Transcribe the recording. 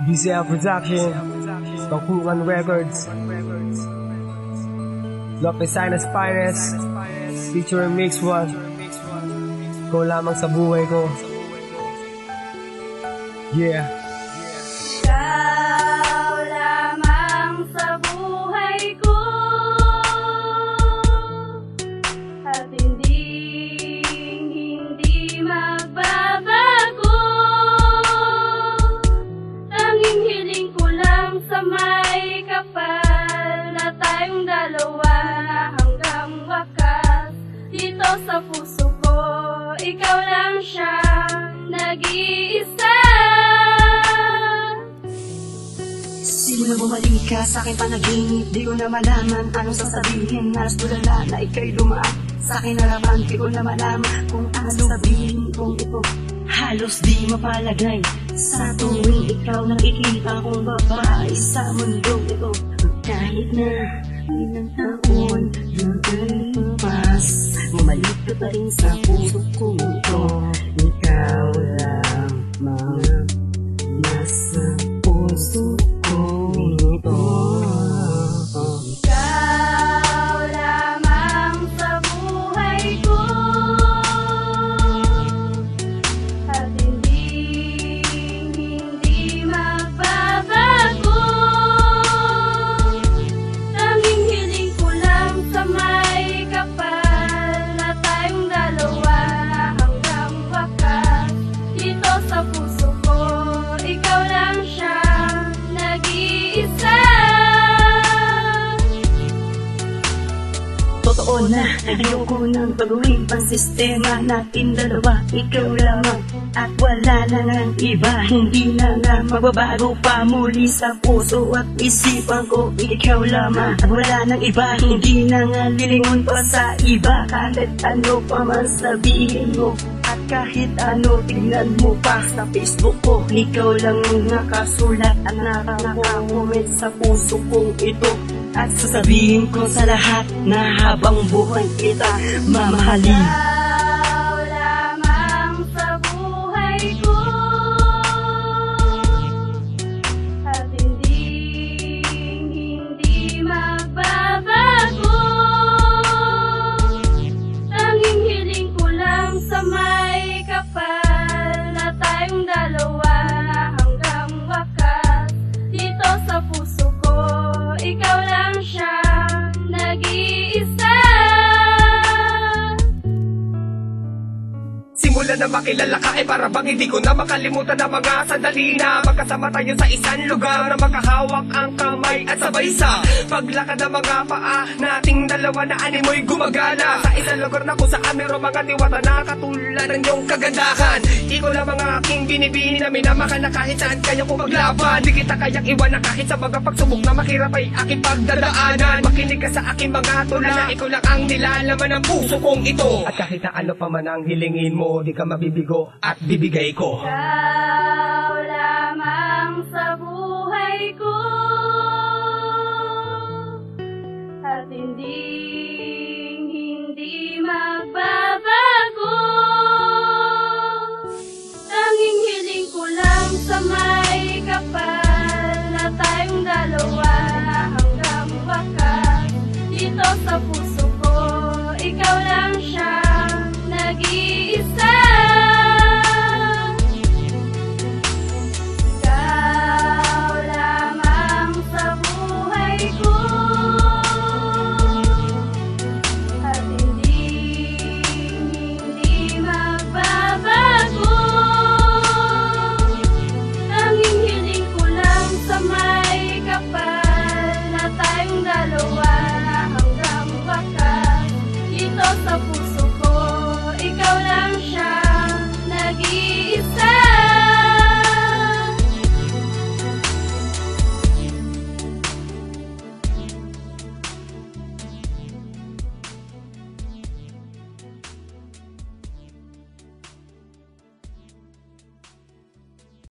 BCL Production, Bakugan Records, Lopez Sinus Pires, featuring Mix One. Ikaw lamang sa buhay ko. Yeah. Ikaw lamang sa buhay ko, at hindi magbabago. Tanging hiling ko lang sa may kapal na tayong dalawa hanggang wakas. Dito sa puso ko, ikaw lang siya, nag-iisa. Simula bumalik ka sa aking panaginip, di ko na malaman anong sasabihin. Halos tulala na ika'y dumaan sa aking harapan, di ko na malaman kung anong sabihin kong ito. Halos di mapalagay sa tuwing ikaw nakikita kong babae sa mundong ito. Kahit na ilang taon nagalipas, bumalik ka pa rin sa puso kong ito. Ikaw lamang nasa puso kong ito. Ikaw lamang sa buhay ko, at hindi magbabago. Tanging hiling ko lang sa may kapal na tayong dalawa hanggang wakas. Dito sa puso ko, ikaw lang siya, nag-iisa. Totoo na, ayoko nang baguhin pang sistema natin dalawa. Ikaw lamang at wala na ng iba. Hindi na nga magbabago pa muli sa puso at isipan ko. Ikaw lamang at wala ng iba. Hindi na nga lilingon pa sa iba. Kahit ano pa man sabihin mo, at kahit ano tignan mo pa sa Facebook ko, ikaw lang ang nakasulat at nakakomment sa puso kong ito. At sasabihin ko sa lahat na habang buhay kita mamahalin. Ikaw lamang sa buhay ko, at hindi magbabago. Tanging hiling ko lang sa may kapal na tayong dalawa hanggang wakas. Dito sa puso ko, ikaw lang siya, nag-iisa. Simula na makilala ka para bang hindi ko na makalimutan ang mga sandali na magkasama tayo sa isang lugar na magkahawak ang kamay at sabay sa paglakad ng mga paa nating dalawa na animoy gumagala sa isang lugar na kung saan meron mga diwata na katulad ng iyong kagandahan. Ikaw lang ang aking binibini na minamahal na kahit saan kaya ko maglaban. Di kita kayang iwanan kahit sa mga pagsubok na mahirap ay aking pagdadaanan. Makinig ka sa aking mga tula na ikaw lang ang nilalaman ng puso kong ito. At kahit na ano pa man ang hilingin mo, di ka mabibigo at bibigay ko. Ikaw lamang sa buhay ko, at hindi magbabago. Tanging hiling ko lang sa may kapal na tayong dalawa hanggang wakas. Dito sa puso